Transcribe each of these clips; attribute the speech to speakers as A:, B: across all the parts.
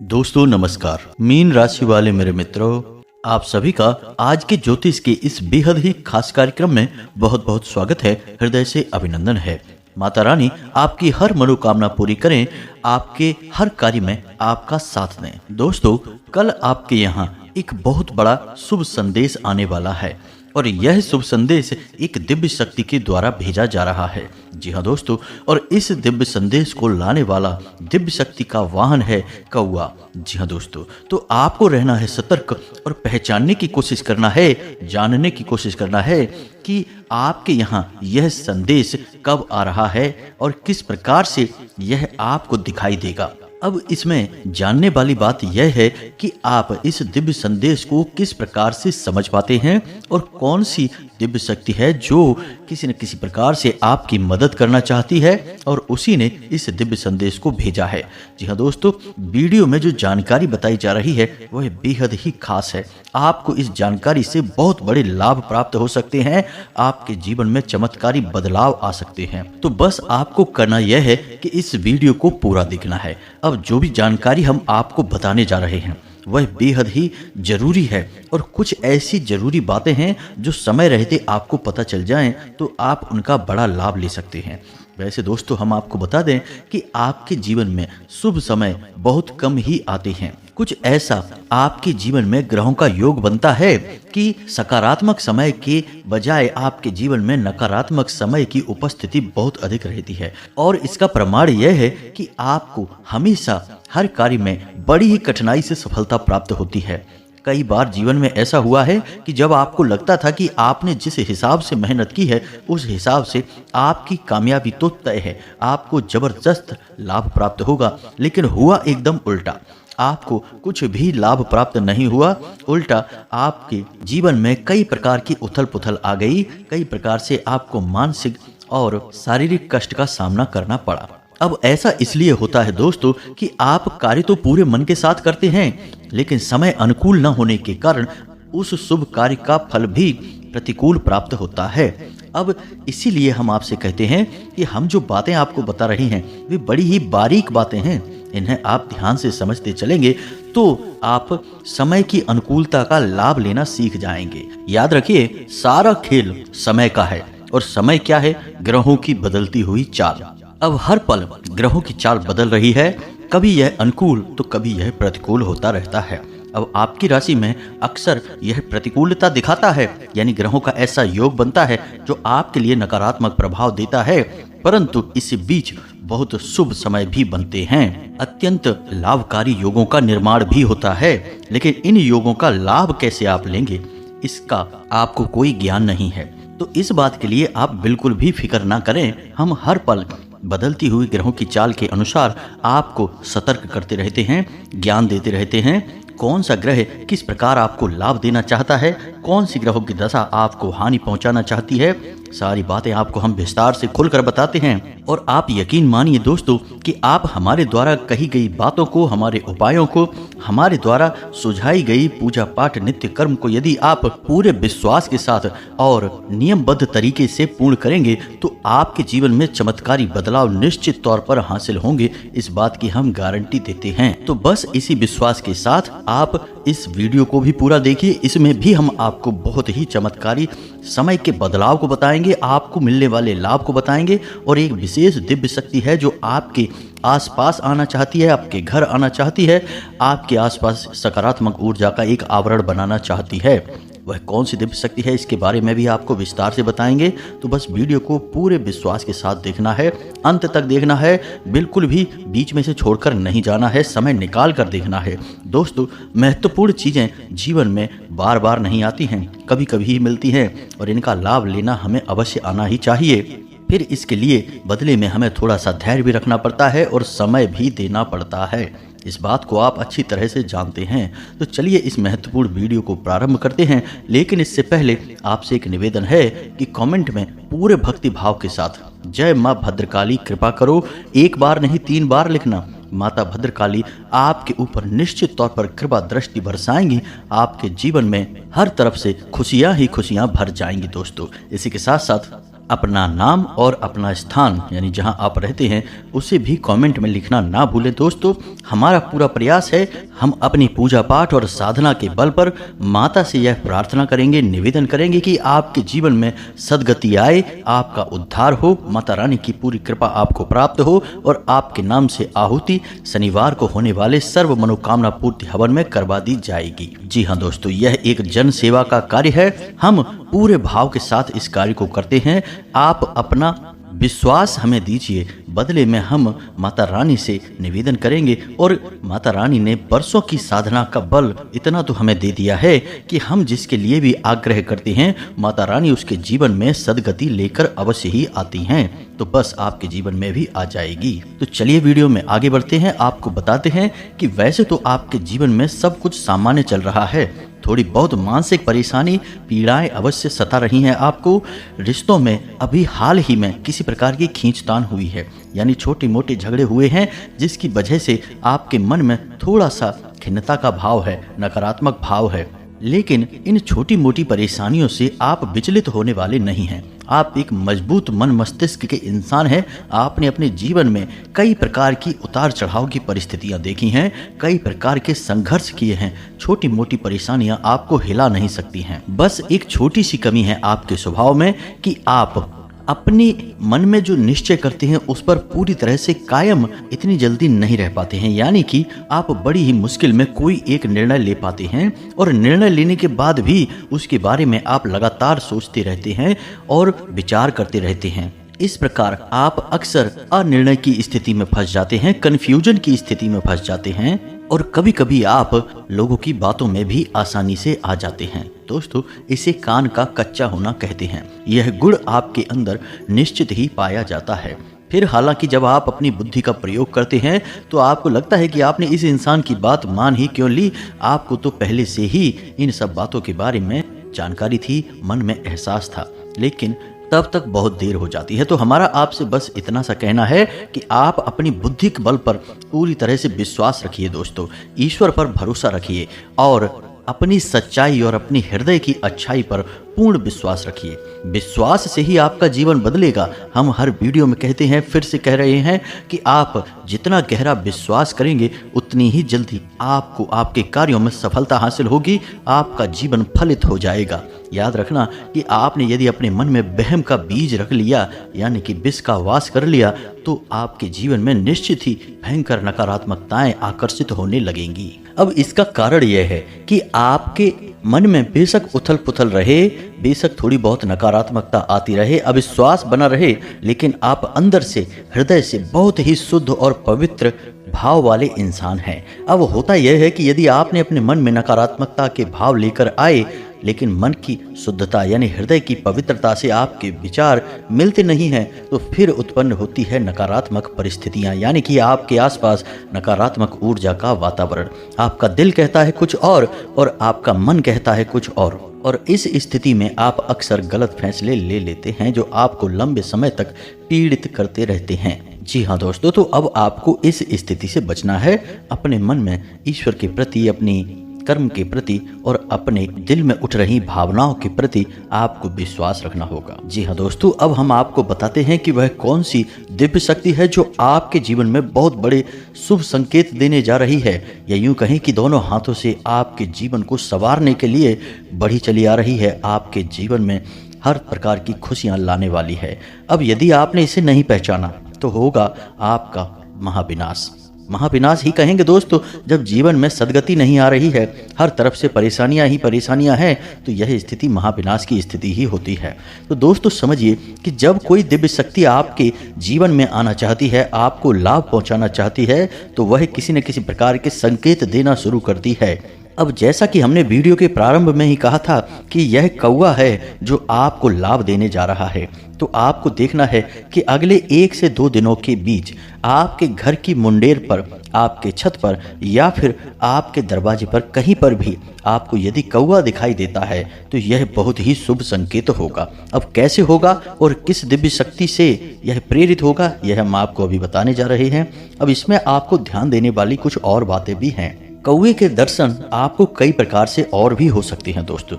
A: दोस्तों नमस्कार। मीन राशि वाले मेरे मित्रों, आप सभी का आज के ज्योतिष के इस बेहद ही खास कार्यक्रम में बहुत बहुत स्वागत है। हृदय से अभिनंदन है। माता रानी आपकी हर मनोकामना पूरी करें, आपके हर कार्य में आपका साथ दें। दोस्तों, कल आपके यहाँ एक बहुत बड़ा शुभ संदेश आने वाला है और यह शुभ संदेश एक दिव्य शक्ति के द्वारा भेजा जा रहा है। जी हाँ दोस्तों, और इस दिव्य संदेश को लाने वाला दिव्य शक्ति का वाहन है कौआ। जी हाँ दोस्तों, तो आपको रहना है सतर्क और पहचानने की कोशिश करना है, जानने की कोशिश करना है कि आपके यहाँ यह संदेश कब आ रहा है और किस प्रकार से यह आपको दिखाई देगा। अब इसमें जानने वाली बात यह है कि आप इस दिव्य संदेश को किस प्रकार से समझ पाते हैं और कौन सी दिव्य शक्ति है जो किसी न किसी प्रकार से आपकी मदद करना चाहती है और उसी ने इस दिव्य संदेश को भेजा है। जी हाँ दोस्तों, वीडियो में जो जानकारी बताई जा रही है वह बेहद ही खास है। आपको इस जानकारी से बहुत बड़े लाभ प्राप्त हो सकते हैं, आपके जीवन में चमत्कारी बदलाव आ सकते हैं। तो बस आपको करना यह है कि इस वीडियो को पूरा देखना है। अब जो भी जानकारी हम आपको बताने जा रहे हैं वह बेहद ही जरूरी है और कुछ ऐसी जरूरी बातें हैं जो समय रहते आपको पता चल जाएं तो आप उनका बड़ा लाभ ले सकते हैं। वैसे दोस्तों, हम आपको बता दें कि आपके जीवन में शुभ समय बहुत कम ही आते हैं। कुछ ऐसा आपके जीवन में ग्रहों का योग बनता है कि सकारात्मक समय के बजाय आपके जीवन में नकारात्मक समय की उपस्थिति बहुत अधिक रहती है और इसका प्रमाण यह है कि आपको हमेशा हर कार्य में बड़ी ही कठिनाई से सफलता प्राप्त होती है। कई बार जीवन में ऐसा हुआ है कि जब आपको लगता था कि आपने जिस हिसाब से मेहनत की है उस हिसाब से आपकी कामयाबी तो तय है, आपको जबरदस्त लाभ प्राप्त होगा, लेकिन हुआ एकदम उल्टा। आपको कुछ भी लाभ प्राप्त नहीं हुआ, उल्टा आपके जीवन में कई प्रकार की उथल पुथल आ गई, कई प्रकार से आपको मानसिक और शारीरिक कष्ट का सामना करना पड़ा। अब ऐसा इसलिए होता है दोस्तों कि आप कार्य तो पूरे मन के साथ करते हैं, लेकिन समय अनुकूल न होने के कारण उस शुभ कार्य का फल भी प्रतिकूल प्राप्त होता है। अब इसीलिए हम आपसे कहते हैं कि हम जो बातें आपको बता रहे हैं वे बड़ी ही बारीक बातें हैं। इन्हें आप ध्यान से समझते चलेंगे तो आप समय की अनुकूलता का लाभ लेना सीख जाएंगे। याद रखिए, सारा खेल समय का है और समय क्या है? ग्रहों की बदलती हुई चाल। अब हर पल ग्रहों की चाल बदल रही है, कभी यह अनुकूल तो कभी यह प्रतिकूल होता रहता है। अब आपकी राशि में अक्सर यह प्रतिकूलता दिखाता है, यानी ग्रहों का ऐसा योग बनता है जो आपके लिए नकारात्मक प्रभाव देता है, परंतु इस बीच बहुत शुभ समय भी बनते हैं। अत्यंत लाभकारी योगों का निर्माण भी होता है, लेकिन इन योगों का लाभ कैसे आप लेंगे इसका आपको कोई ज्ञान नहीं है। तो इस बात के लिए आप बिल्कुल भी फिक्र ना करें। हम हर पल बदलती हुई ग्रहों की चाल के अनुसार आपको सतर्क करते रहते हैं, ज्ञान देते रहते हैं। कौन सा ग्रह किस प्रकार आपको लाभ देना चाहता है, कौन सी ग्रहों की दशा आपको हानि पहुंचाना चाहती है, सारी बातें आपको हम विस्तार से खुलकर बताते हैं। और आप यकीन मानिए दोस्तों कि आप हमारे द्वारा कही गई बातों को, हमारे उपायों को, हमारे द्वारा सुझाई गई पूजा पाठ नित्य कर्म को यदि आप पूरे विश्वास के साथ और नियमबद्ध तरीके से पूर्ण करेंगे तो आपके जीवन में चमत्कारी बदलाव निश्चित तौर पर हासिल होंगे। इस बात की हम गारंटी देते हैं। तो बस इसी विश्वास के साथ आप इस वीडियो को भी पूरा देखिए। इसमें भी हम आपको बहुत ही चमत्कारी समय के बदलाव को बताएंगे, आपको मिलने वाले लाभ को बताएंगे और एक विशेष दिव्य शक्ति है जो आपके आसपास आना चाहती है, आपके घर आना चाहती है, आपके आसपास सकारात्मक ऊर्जा का एक आवरण बनाना चाहती है। वह कौन सी दिव्य शक्ति है इसके बारे में भी आपको विस्तार से बताएंगे। तो बस वीडियो को पूरे विश्वास के साथ देखना है, अंत तक देखना है, बिल्कुल भी बीच में से छोड़कर नहीं जाना है, समय निकाल कर देखना है। दोस्तों, महत्वपूर्ण चीज़ें जीवन में बार बार नहीं आती हैं, कभी कभी ही मिलती हैं और इनका लाभ लेना हमें अवश्य आना ही चाहिए। फिर इसके लिए बदले में हमें थोड़ा सा धैर्य भी रखना पड़ता है और समय भी देना पड़ता है। इस बात को आप अच्छी तरह से जानते हैं। तो चलिए इस महत्वपूर्ण वीडियो को प्रारंभ करते हैं, लेकिन इससे पहले आपसे एक निवेदन है कि कमेंट में पूरे भक्ति भाव के साथ जय माँ भद्रकाली कृपा करो 1 बार नहीं 3 बार लिखना। माता भद्रकाली आपके ऊपर निश्चित तौर पर कृपा दृष्टि बरसाएंगी, आपके जीवन में हर तरफ से खुशियां ही खुशियां भर जाएंगी। दोस्तों, इसी के साथ साथ अपना नाम और अपना स्थान यानी जहां आप रहते हैं उसे भी कमेंट में लिखना ना भूलें। दोस्तों, हमारा पूरा प्रयास है, हम अपनी पूजा पाठ और साधना के बल पर माता से यह प्रार्थना करेंगे, निवेदन करेंगे कि आपके जीवन में सद्गति आए, आपका उद्धार हो, माता रानी की पूरी कृपा आपको प्राप्त हो और आपके नाम से आहुति शनिवार को होने वाले सर्व मनोकामना पूर्ति हवन में करवा दी जाएगी। जी हाँ दोस्तों, यह एक जन सेवा का कार्य है। हम पूरे भाव के साथ इस कार्य को करते हैं। आप अपना विश्वास हमें दीजिए, बदले में हम माता रानी से निवेदन करेंगे। और माता रानी ने बरसों की साधना का बल इतना तो हमें दे दिया है कि हम जिसके लिए भी आग्रह करते हैं, माता रानी उसके जीवन में सद्गति लेकर अवश्य ही आती हैं। तो बस आपके जीवन में भी आ जाएगी। तो चलिए वीडियो में आगे बढ़ते हैं। आपको बताते हैं कि वैसे तो आपके जीवन में सब कुछ सामान्य चल रहा है, थोड़ी बहुत मानसिक परेशानी पीड़ाएं अवश्य सता रही हैं आपको। रिश्तों में अभी हाल ही में किसी प्रकार की खींचतान हुई है, यानी छोटे मोटे झगड़े हुए हैं, जिसकी वजह से आपके मन में थोड़ा सा खिन्नता का भाव है, नकारात्मक भाव है। लेकिन इन छोटी मोटी परेशानियों से आप विचलित होने वाले नहीं हैं। आप एक मजबूत मन मस्तिष्क के इंसान हैं। आपने अपने जीवन में कई प्रकार की उतार चढ़ाव की परिस्थितियां देखी हैं, कई प्रकार के संघर्ष किए हैं। छोटी मोटी परेशानियां आपको हिला नहीं सकती हैं। बस एक छोटी सी कमी है आपके स्वभाव में कि आप अपने मन में जो निश्चय करते हैं उस पर पूरी तरह से कायम इतनी जल्दी नहीं रह पाते हैं। यानी कि आप बड़ी ही मुश्किल में कोई एक निर्णय ले पाते हैं और निर्णय लेने के बाद भी उसके बारे में आप लगातार सोचते रहते हैं और विचार करते रहते हैं। इस प्रकार आप अक्सर अनिर्णय की स्थिति में फंस जाते हैं, कन्फ्यूजन की स्थिति में फंस जाते हैं और कभी कभी आप लोगों की बातों में भी आसानी से आ जाते हैं। दोस्तों, इसे कान का कच्चा होना कहते हैं। यह गुण आपके अंदर निश्चित ही पाया जाता है। फिर हालांकि जब आप अपनी बुद्धि का प्रयोग करते हैं तो आपको लगता है कि आपने इस इंसान की बात मान ही क्यों ली, आपको तो पहले से ही इन सब बातों के बारे में जानकारी थी, मन में एहसास था, लेकिन तब तक बहुत देर हो जाती है। तो हमारा आपसे बस इतना सा कहना है कि आप अपनी बुद्धि के बल पर पूरी तरह से विश्वास रखिए दोस्तों, ईश्वर पर भरोसा रखिए और अपनी सच्चाई और अपनी हृदय की अच्छाई पर पूर्ण विश्वास रखिए। विश्वास से ही आपका जीवन बदलेगा। हम हर वीडियो में कहते हैं, फिर से कह रहे हैं कि आप जितना गहरा विश्वास करेंगे उतनी ही जल्दी आपको आपके कार्यों में सफलता हासिल होगी, आपका जीवन फलित हो जाएगा। याद रखना कि आपने यदि अपने मन में वहम का बीज रख लिया, यानी कि विष का वास कर लिया, तो आपके जीवन में निश्चित ही भयंकर नकारात्मकताएं आकर्षित होने लगेंगी। अब इसका कारण यह है कि आपके मन में बेशक उथल पुथल रहे, बेशक थोड़ी बहुत नकारात्मकता आती रहे, अविश्वास बना रहे, लेकिन आप अंदर से हृदय से बहुत ही शुद्ध और पवित्र भाव वाले इंसान हैं। अब होता यह है कि यदि आपने अपने मन में नकारात्मकता के भाव लेकर आए, लेकिन मन की शुद्धता यानी हृदय की पवित्रता से आपके विचार मिलते नहीं हैं, तो फिर उत्पन्न होती है नकारात्मक परिस्थितियां, यानी कि आपके आसपास नकारात्मक ऊर्जा का वातावरण। आपका दिल कहता है कुछ और आपका मन कहता है कुछ और इस स्थिति में आप अक्सर गलत फैसले ले लेते हैं जो आपको लंबे समय तक पीड़ित करते रहते हैं। जी हाँ दोस्तों, तो अब आपको इस स्थिति से बचना है। अपने मन में ईश्वर के प्रति, अपनी कर्म के प्रति और अपने दिल में उठ रही भावनाओं के प्रति आपको विश्वास रखना होगा। जी हाँ दोस्तों, अब हम आपको बताते हैं कि वह कौन सी दिव्य शक्ति है जो आपके जीवन में बहुत बड़े शुभ संकेत देने जा रही है, या यूं कहें कि दोनों हाथों से आपके जीवन को संवारने के लिए बढ़ी चली आ रही है, आपके जीवन में हर प्रकार की खुशियां लाने वाली है। अब यदि आपने इसे नहीं पहचाना तो होगा आपका महाविनाश। महाविनाश ही कहेंगे दोस्तों। जब जीवन में सद्गति नहीं आ रही है, हर तरफ से परेशानियां ही परेशानियां हैं, तो यह स्थिति महाविनाश की स्थिति ही होती है। तो दोस्तों समझिए कि जब कोई दिव्य शक्ति आपके जीवन में आना चाहती है, आपको लाभ पहुंचाना चाहती है, तो वह किसी न किसी प्रकार के संकेत देना शुरू करती है। अब जैसा कि हमने वीडियो के प्रारंभ में ही कहा था कि यह कौवा है जो आपको लाभ देने जा रहा है, तो आपको देखना है कि अगले 1 से 2 दिनों के बीच आपके घर की मुंडेर पर, आपके छत पर या फिर आपके दरवाजे पर कहीं पर भी आपको यदि कौवा दिखाई देता है तो यह बहुत ही शुभ संकेत होगा। अब कैसे होगा और किस दिव्य शक्ति से यह प्रेरित होगा, यह हम आपको अभी बताने जा रहे हैं। अब इसमें आपको ध्यान देने वाली कुछ और बातें भी हैं। कौवे के दर्शन आपको कई प्रकार से और भी हो सकते हैं दोस्तों।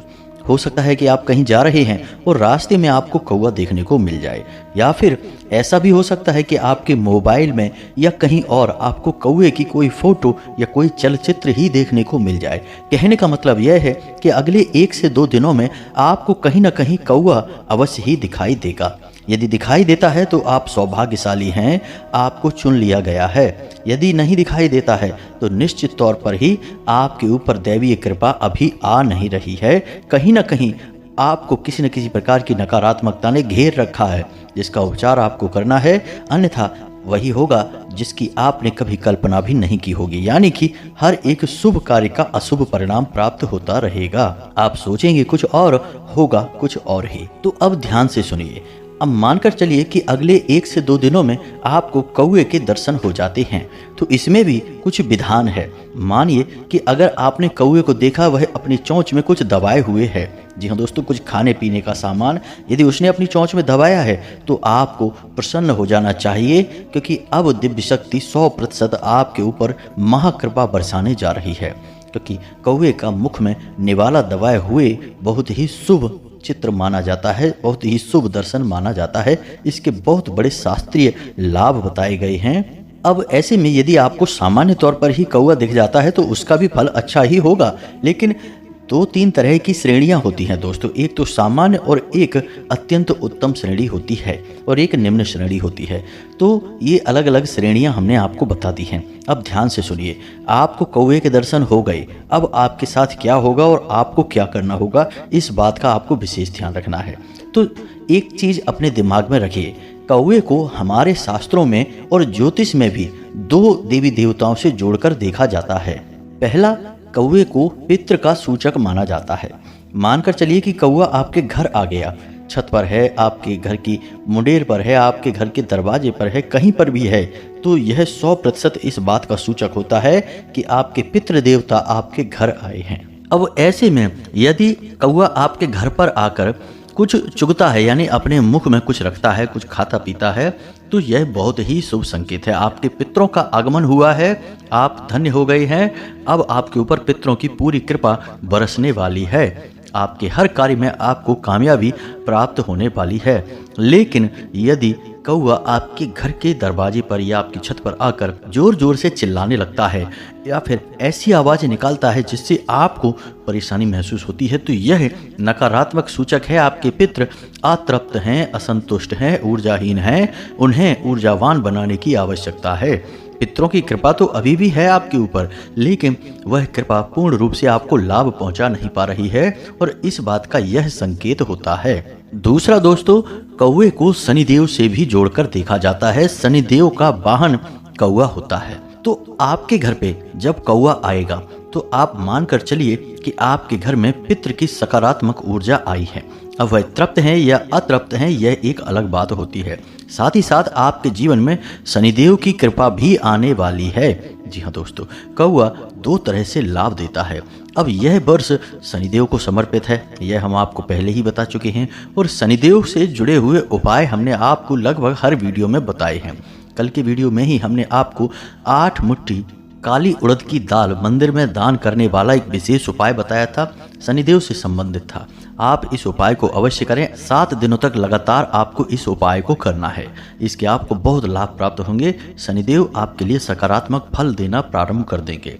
A: हो सकता है कि आप कहीं जा रहे हैं और रास्ते में आपको कौवा देखने को मिल जाए, या फिर ऐसा भी हो सकता है कि आपके मोबाइल में या कहीं और आपको कौवे की कोई फोटो या कोई चलचित्र ही देखने को मिल जाए। कहने का मतलब यह है कि अगले 1 से 2 दिनों में आपको कहीं ना कहीं कौवा अवश्य ही दिखाई देगा। यदि दिखाई देता है तो आप सौभाग्यशाली हैं, आपको चुन लिया गया है। यदि नहीं दिखाई देता है तो निश्चित तौर पर ही आपके ऊपर दैवीय कृपा अभी आ नहीं रही है। कहीं ना कहीं आपको किसी न किसी प्रकार की नकारात्मकता ने घेर रखा है, जिसका उपचार आपको करना है, अन्यथा वही होगा जिसकी आपने कभी कल्पना भी नहीं की होगी। यानी कि हर एक शुभ कार्य का अशुभ परिणाम प्राप्त होता रहेगा। आप सोचेंगे कुछ और, होगा कुछ और ही। तो अब ध्यान से सुनिए। अब मानकर चलिए कि अगले 1 से 2 दिनों में आपको कौवे के दर्शन हो जाते हैं, तो इसमें भी कुछ विधान है। मानिए कि अगर आपने कौवे को देखा, वह अपनी चोंच में कुछ दबाए हुए है। जी हाँ दोस्तों, कुछ खाने पीने का सामान यदि उसने अपनी चोंच में दबाया है तो आपको प्रसन्न हो जाना चाहिए, क्योंकि अब दिव्य शक्ति 100% आपके ऊपर महाकृपा बरसाने जा रही है। क्योंकि कौवे का मुख में निवाला दबाए हुए बहुत ही शुभ चित्र माना जाता है, बहुत ही शुभ दर्शन माना जाता है। इसके बहुत बड़े शास्त्रीय लाभ बताए गए हैं। अब ऐसे में यदि आपको सामान्य तौर पर ही कौवा दिख जाता है तो उसका भी फल अच्छा ही होगा, लेकिन 2-3 तरह की श्रेणियां होती हैं दोस्तों। एक तो सामान्य और एक अत्यंत उत्तम श्रेणी होती है और एक निम्न श्रेणी होती है। तो ये अलग अलग श्रेणियां हमने आपको बता दी हैं। अब ध्यान से सुनिए। आपको कौवे के दर्शन हो गए, अब आपके साथ क्या होगा और आपको क्या करना होगा, इस बात का आपको विशेष ध्यान रखना है। तो एक चीज़ अपने दिमाग में रखिए, कौवे को हमारे शास्त्रों में और ज्योतिष में भी 2 देवी देवताओं से जोड़कर देखा जाता है। पहला, कौवे को पितृ का सूचक माना जाता है। मानकर चलिए कि कौवा आपके घर आ गया, छत पर है, आपके घर की मुंडेर पर है, आपके घर के दरवाजे पर है, कहीं पर भी है, तो यह 100% इस बात का सूचक होता है कि आपके पितृ देवता आपके घर आए हैं। अब ऐसे में यदि कौवा आपके घर पर आकर कुछ चुगता है, यानी अपने मुख में कुछ रखता है, कुछ खाता पीता है, तो यह बहुत ही शुभ संकेत है। आपके पितरों का आगमन हुआ है, आप धन्य हो गए हैं। अब आपके ऊपर पितरों की पूरी कृपा बरसने वाली है। आपके हर कार्य में आपको कामयाबी प्राप्त होने वाली है। लेकिन यदि कौवा आपके घर के दरवाजे पर या आपकी छत पर आकर जोर जोर से चिल्लाने लगता है या फिर ऐसी आवाज़ें निकालता है जिससे आपको परेशानी महसूस होती है, तो यह नकारात्मक सूचक है। आपके पितृ अतृप्त हैं, असंतुष्ट हैं, ऊर्जाहीन हैं, उन्हें ऊर्जावान बनाने की आवश्यकता है। पितरों की कृपा तो अभी भी है आपके ऊपर, लेकिन वह कृपा पूर्ण रूप से आपको लाभ पहुंचा नहीं पा रही है, और इस बात का यह संकेत होता है। दूसरा दोस्तों, कौवे को शनिदेव से भी जोड़कर देखा जाता है। शनिदेव का वाहन कौवा होता है। तो आपके घर पे जब कौवा आएगा तो आप मानकर चलिए कि आपके घर में पितृ की सकारात्मक ऊर्जा आई है। अब वह तृप्त हैं या अतृप्त हैं, यह एक अलग बात होती है। साथ ही साथ आपके जीवन में शनिदेव की कृपा भी आने वाली है। जी हाँ दोस्तों, कौवा 2 तरह से लाभ देता है। अब यह वर्ष शनिदेव को समर्पित है, यह हम आपको पहले ही बता चुके हैं, और शनिदेव से जुड़े हुए उपाय हमने आपको लगभग हर वीडियो में बताए हैं। कल के वीडियो में ही हमने आपको 8 मुट्ठी काली उड़द की दाल मंदिर में दान करने वाला एक विशेष उपाय बताया था, शनिदेव से संबंधित था। आप इस उपाय को अवश्य करें। 7 दिनों तक लगातार आपको इस उपाय को करना है। इसके आपको बहुत लाभ प्राप्त होंगे। शनिदेव आपके लिए सकारात्मक फल देना प्रारंभ कर देंगे।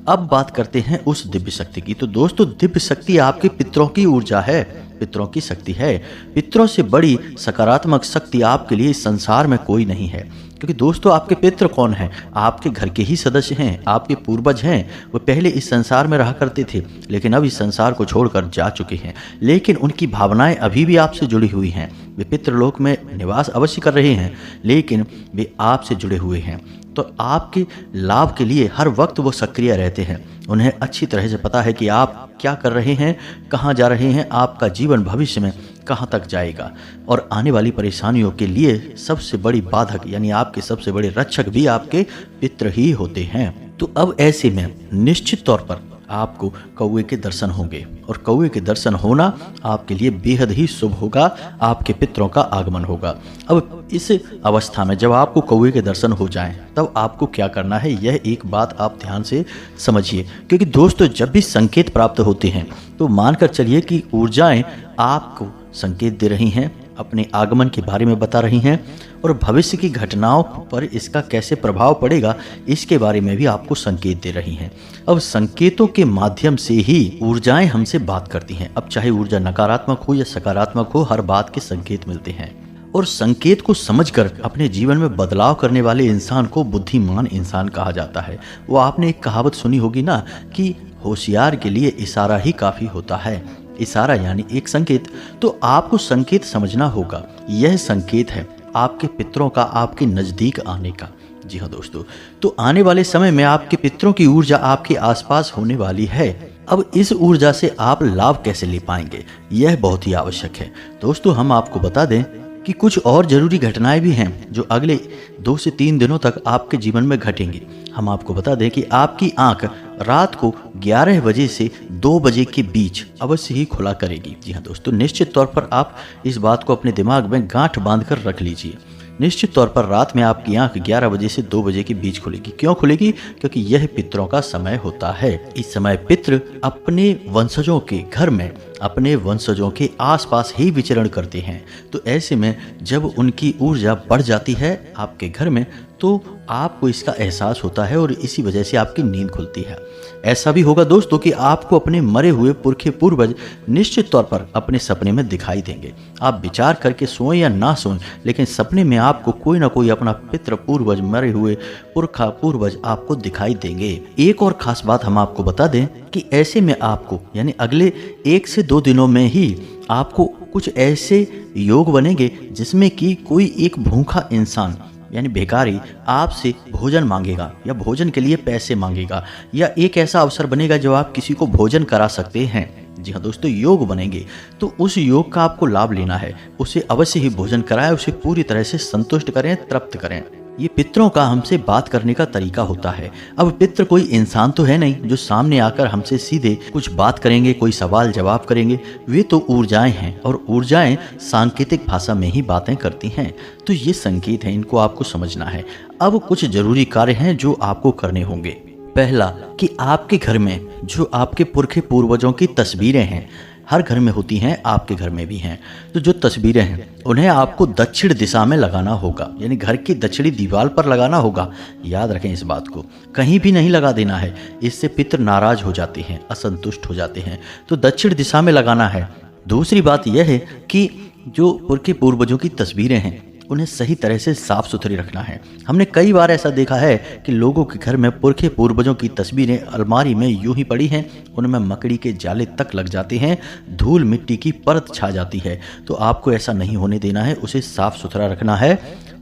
A: अब बात करते हैं उस दिव्य शक्ति की। तो दोस्तों, दिव्य शक्ति आपके पितरों की ऊर्जा है, पितरों की शक्ति है। पितरों से बड़ी सकारात्मक शक्ति आपके लिए इस संसार में कोई नहीं है। क्योंकि दोस्तों, आपके पितृ कौन हैं? आपके घर के ही सदस्य हैं, आपके पूर्वज हैं। वो पहले इस संसार में रहा करते थे, लेकिन अब इस संसार को छोड़कर जा चुके हैं। लेकिन उनकी भावनाएं अभी भी आपसे जुड़ी हुई हैं। वे पितृलोक में निवास अवश्य कर रहे हैं, लेकिन वे आपसे जुड़े हुए हैं। तो आपके लाभ के लिए हर वक्त वो सक्रिय रहते हैं। उन्हें अच्छी तरह से पता है कि आप क्या कर रहे हैं, कहाँ जा रहे हैं, आपका जीवन भविष्य में कहाँ तक जाएगा, और आने वाली परेशानियों के लिए सबसे बड़ी बाधक यानी आपके सबसे बड़े रक्षक भी आपके पितृ ही होते हैं। तो अब ऐसे में निश्चित तौर पर आपको कौवे के दर्शन होंगे और कौवे के दर्शन होना आपके लिए बेहद ही शुभ होगा, आपके पितरों का आगमन होगा। अब इस अवस्था में जब आपको कौवे के दर्शन हो जाएं, तब आपको क्या करना है, यह एक बात आप ध्यान से समझिए। क्योंकि दोस्तों, जब भी संकेत प्राप्त होते हैं तो मानकर चलिए कि ऊर्जाएं आपको संकेत दे रही हैं, अपने आगमन के बारे में बता रही हैं और भविष्य की घटनाओं पर इसका कैसे प्रभाव पड़ेगा इसके बारे में भी आपको संकेत दे रही हैं। अब संकेतों के माध्यम से ही ऊर्जाएं हमसे बात करती हैं। अब चाहे ऊर्जा नकारात्मक हो या सकारात्मक हो, हर बात के संकेत मिलते हैं और संकेत को समझकर अपने जीवन में बदलाव करने वाले इंसान को बुद्धिमान इंसान कहा जाता है। वो आपने एक कहावत सुनी होगी ना कि होशियार के लिए इशारा ही काफी होता है। इशारा यानी एक संकेत। तो आपको संकेत समझना होगा। यह संकेत है आपके पितरों का आपके नजदीक आने का। जी हाँ दोस्तों, तो आने वाले समय में आपके पितरों की ऊर्जा आपके आसपास होने वाली है। अब इस ऊर्जा से आप लाभ कैसे ले पाएंगे, यह बहुत ही आवश्यक है। दोस्तों, हम आपको बता दें कि कुछ और जरूरी घटनाएं भी हैं जो अगले 2 से 3 दिनों तक आपके जीवन में घटेंगी। हम आपको बता दें कि आपकी आंख रात को 11 बजे से 2 बजे के बीच अवश्य ही खुला करेगी। जी हाँ दोस्तों, निश्चित तौर पर आप इस बात को अपने दिमाग में गांठ बांध कर रख लीजिए। निश्चित तौर पर रात में आपकी आंख 11 बजे से 2 बजे के बीच खुलेगी। क्यों खुलेगी? क्योंकि यह पितरों का समय होता है। इस समय पितृ अपने वंशजों के घर में, अपने वंशजों के आसपास ही विचरण करते हैं। तो ऐसे में जब उनकी ऊर्जा बढ़ जाती है आपके घर में, तो आपको इसका एहसास होता है और इसी वजह से आपकी नींद खुलती है। ऐसा भी होगा दोस्तों कि आपको अपने मरे हुए पुरखे पूर्वज निश्चित तौर पर अपने सपने में दिखाई देंगे। आप विचार करके सोएं या ना सोएं, लेकिन सपने में आपको कोई ना कोई अपना पितृ पूर्वज, मरे हुए पुरखा पूर्वज आपको दिखाई देंगे। एक और खास बात हम आपको बता दें कि ऐसे में आपको यानी अगले 1 से 2 दिनों में ही आपको कुछ ऐसे योग बनेंगे जिसमें कि कोई एक भूखा इंसान यानी भिखारी आपसे भोजन मांगेगा या भोजन के लिए पैसे मांगेगा, या एक ऐसा अवसर बनेगा जब आप किसी को भोजन करा सकते हैं। जी हाँ दोस्तों, योग बनेंगे। तो उस योग का आपको लाभ लेना है। उसे अवश्य ही भोजन कराएं, उसे पूरी तरह से संतुष्ट करें, तृप्त करें। ये पितरों का हमसे बात करने का तरीका होता है। अब पितृ कोई इंसान तो है नहीं जो सामने आकर हमसे सीधे कुछ बात करेंगे, कोई सवाल जवाब करेंगे। वे तो ऊर्जाएं हैं और ऊर्जाएं सांकेतिक भाषा में ही बातें करती हैं। तो ये संकेत है, इनको आपको समझना है। अब कुछ जरूरी कार्य हैं जो आपको करने होंगे। पहला कि आपके घर में जो आपके पुरखे पूर्वजों की तस्वीरें हैं, हर घर में होती हैं, आपके घर में भी हैं। तो जो तस्वीरें हैं उन्हें आपको दक्षिण दिशा में लगाना होगा, यानी घर की दक्षिणी दीवार पर लगाना होगा। याद रखें इस बात को, कहीं भी नहीं लगा देना है। इससे पितृ नाराज हो जाते हैं, असंतुष्ट हो जाते हैं। तो दक्षिण दिशा में लगाना है। दूसरी बात यह है कि जो पुरखे पूर्वजों की तस्वीरें हैं उन्हें सही तरह से साफ सुथरी रखना है। हमने कई बार ऐसा देखा है कि लोगों के घर में पुरखे पूर्वजों की तस्वीरें अलमारी में यूं ही पड़ी हैं, उनमें मकड़ी के जाले तक लग जाते हैं, धूल मिट्टी की परत छा जाती है। तो आपको ऐसा नहीं होने देना है, उसे साफ सुथरा रखना है।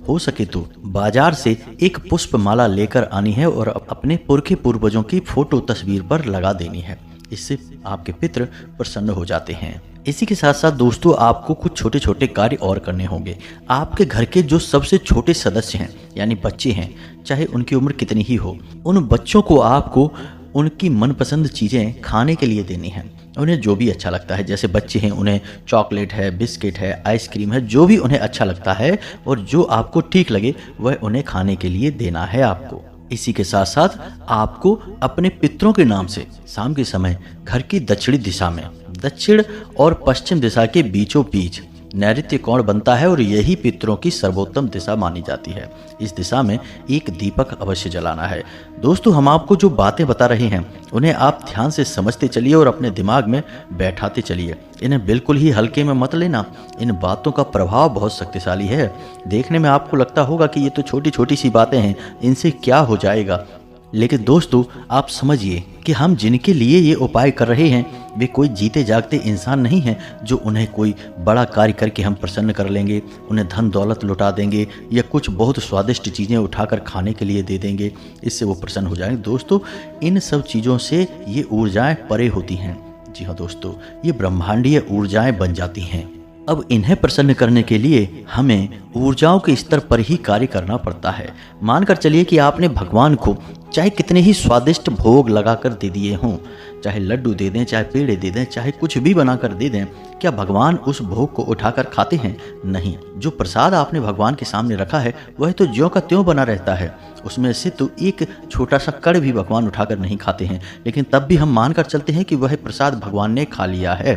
A: हो सके तो बाजार से एक पुष्प माला लेकर आनी है और अपने पुरखे पूर्वजों की फोटो तस्वीर पर लगा देनी है। इससे आपके पितृ प्रसन्न हो जाते हैं। इसी के साथ साथ दोस्तों, आपको कुछ छोटे छोटे कार्य और करने होंगे। आपके घर के जो सबसे छोटे सदस्य हैं यानी बच्चे हैं, चाहे उनकी उम्र कितनी ही हो, उन बच्चों को आपको उनकी मनपसंद चीज़ें खाने के लिए देनी है। उन्हें जो भी अच्छा लगता है, जैसे बच्चे हैं उन्हें चॉकलेट है, बिस्किट है, आइसक्रीम है, जो भी उन्हें अच्छा लगता है और जो आपको ठीक लगे वह उन्हें खाने के लिए देना है आपको। इसी के साथ साथ आपको अपने पितरों के नाम से शाम के समय घर की दक्षिणी दिशा में, दक्षिण और पश्चिम दिशा के बीचों बीच नैऋत्य कोण बनता है और यही पितरों की सर्वोत्तम दिशा मानी जाती है। इस दिशा में एक दीपक अवश्य जलाना है। दोस्तों, हम आपको जो बातें बता रहे हैं उन्हें आप ध्यान से समझते चलिए और अपने दिमाग में बैठाते चलिए। इन्हें बिल्कुल ही हल्के में मत लेना। इन बातों का प्रभाव बहुत शक्तिशाली है। देखने में आपको लगता होगा कि ये तो छोटी छोटी सी बातें हैं, इनसे क्या हो जाएगा, लेकिन दोस्तों आप समझिए कि हम जिनके लिए ये उपाय कर रहे हैं वे कोई जीते जागते इंसान नहीं हैं जो उन्हें कोई बड़ा कार्य करके हम प्रसन्न कर लेंगे, उन्हें धन दौलत लुटा देंगे या कुछ बहुत स्वादिष्ट चीज़ें उठाकर खाने के लिए दे देंगे, इससे वो प्रसन्न हो जाएंगे। दोस्तों, इन सब चीज़ों से ये ऊर्जाएं परे होती हैं। जी हाँ दोस्तों, ये ब्रह्मांडीय ऊर्जाएं बन जाती हैं। अब इन्हें प्रसन्न करने के लिए हमें ऊर्जाओं के स्तर पर ही कार्य करना पड़ता है। मानकर चलिए कि आपने भगवान को चाहे कितने ही स्वादिष्ट भोग लगाकर दे दिए हों, चाहे लड्डू दे दें, चाहे पेड़े दे दें, चाहे कुछ भी बनाकर दे दें, क्या भगवान उस भोग को उठाकर खाते हैं? नहीं। जो प्रसाद आपने भगवान के सामने रखा है वह तो ज्यों का त्यों बना रहता है, उसमें से तो एक छोटा सा कण भी भगवान उठाकर नहीं खाते हैं, लेकिन तब भी हम मानकर चलते हैं कि वह प्रसाद भगवान ने खा लिया है,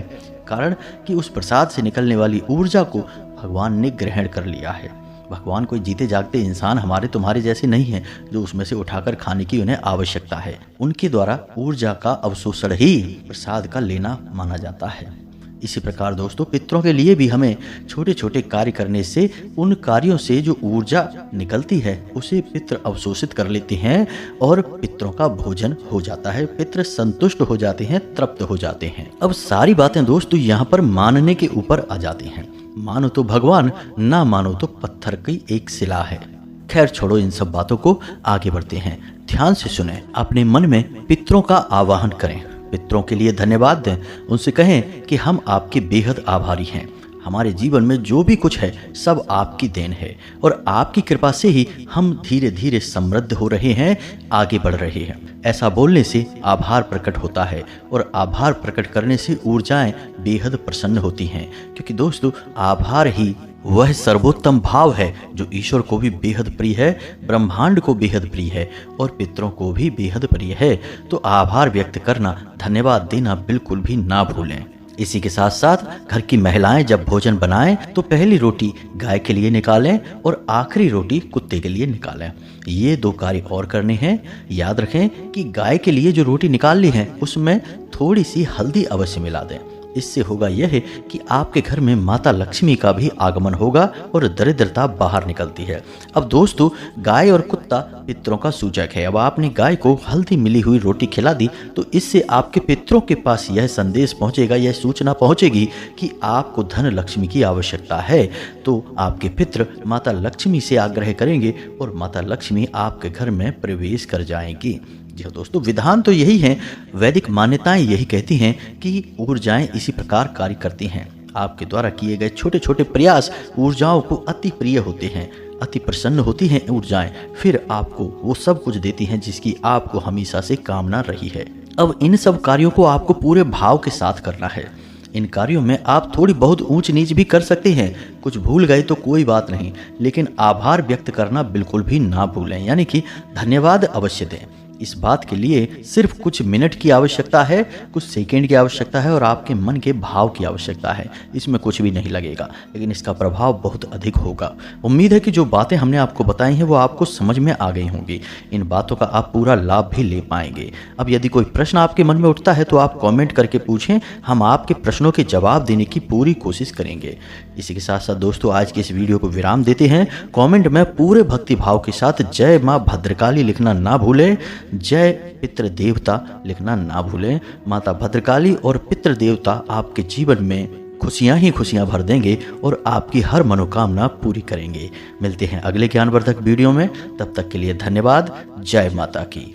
A: कारण कि उस प्रसाद से निकलने वाली ऊर्जा को भगवान ने ग्रहण कर लिया है। भगवान कोई जीते जागते इंसान हमारे तुम्हारे जैसे नहीं है जो उसमें से उठाकर खाने की उन्हें आवश्यकता है। उनके द्वारा ऊर्जा का अवशोषण ही प्रसाद का लेना माना जाता है। इसी प्रकार दोस्तों, पितरों के लिए भी हमें छोटे छोटे कार्य करने से उन कार्यों से जो ऊर्जा निकलती है उसे पितृ अवशोषित कर लेते हैं और पितरों का भोजन हो जाता है। पितृ संतुष्ट हो जाते हैं, तृप्त हो जाते हैं। अब सारी बातें दोस्तों यहाँ पर मानने के ऊपर आ जाती हैं। मानो तो भगवान, ना मानो तो पत्थर की एक शिला है। खैर छोड़ो इन सब बातों को, आगे बढ़ते हैं। ध्यान से सुने, अपने मन में पितरों का आवाहन करें, पितरों के लिए धन्यवाद दें, उनसे कहें कि हम आपके बेहद आभारी हैं। हमारे जीवन में जो भी कुछ है सब आपकी देन है और आपकी कृपा से ही हम धीरे धीरे समृद्ध हो रहे हैं, आगे बढ़ रहे हैं। ऐसा बोलने से आभार प्रकट होता है और आभार प्रकट करने से ऊर्जाएं बेहद प्रसन्न होती हैं, क्योंकि दोस्तों आभार ही वह सर्वोत्तम भाव है जो ईश्वर को भी बेहद प्रिय है, ब्रह्मांड को बेहद प्रिय है और पितरों को भी बेहद प्रिय है। तो आभार व्यक्त करना, धन्यवाद देना बिल्कुल भी ना भूलें। इसी के साथ साथ घर की महिलाएं जब भोजन बनाएं तो पहली रोटी गाय के लिए निकालें और आखिरी रोटी कुत्ते के लिए निकालें। ये 2 कार्य और करने हैं। याद रखें कि गाय के लिए जो रोटी निकालनी है उसमें थोड़ी सी हल्दी अवश्य मिला दें। इससे होगा यह है कि आपके घर में माता लक्ष्मी का भी आगमन होगा और दरिद्रता बाहर निकलती है। अब दोस्तों, गाय और कुत्ता पितरों का सूचक है। अब आपने गाय को हल्दी मिली हुई रोटी खिला दी तो इससे आपके पितरों के पास यह संदेश पहुंचेगा, यह सूचना पहुंचेगी कि आपको धन लक्ष्मी की आवश्यकता है। तो आपके पितृ माता लक्ष्मी से आग्रह करेंगे और माता लक्ष्मी आपके घर में प्रवेश कर जाएंगी। जी दोस्तों, विधान तो यही है, वैदिक मान्यताएं यही कहती हैं कि ऊर्जाएं इसी प्रकार कार्य करती हैं। आपके द्वारा किए गए छोटे छोटे प्रयास ऊर्जाओं को अति प्रिय होते हैं, अति प्रसन्न होती हैं ऊर्जाएं, फिर आपको वो सब कुछ देती हैं जिसकी आपको हमेशा से कामना रही है। अब इन सब कार्यों को आपको पूरे भाव के साथ करना है। इन कार्यों में आप थोड़ी बहुत ऊंच नीच भी कर सकते हैं, कुछ भूल गए तो कोई बात नहीं, लेकिन आभार व्यक्त करना बिल्कुल भी ना भूलें, यानी कि धन्यवाद अवश्य दें। इस बात के लिए सिर्फ कुछ मिनट की आवश्यकता है, कुछ सेकंड की आवश्यकता है और आपके मन के भाव की आवश्यकता है। इसमें कुछ भी नहीं लगेगा, लेकिन इसका प्रभाव बहुत अधिक होगा। उम्मीद है कि जो बातें हमने आपको बताई हैं वो आपको समझ में आ गई होंगी। इन बातों का आप पूरा लाभ भी ले पाएंगे। अब यदि कोई प्रश्न आपके मन में उठता है तो आप कॉमेंट करके पूछें, हम आपके प्रश्नों के जवाब देने की पूरी कोशिश करेंगे। इसी के साथ साथ दोस्तों, आज के इस वीडियो को विराम देते हैं। कॉमेंट में पूरे भक्ति भाव के साथ जय माँ भद्रकाली लिखना ना भूलें, जय पितृ देवता लिखना ना भूलें। माता भद्रकाली और पितृ देवता आपके जीवन में खुशियां ही खुशियां भर देंगे और आपकी हर मनोकामना पूरी करेंगे। मिलते हैं अगले ज्ञानवर्धक वीडियो में, तब तक के लिए धन्यवाद। जय माता की।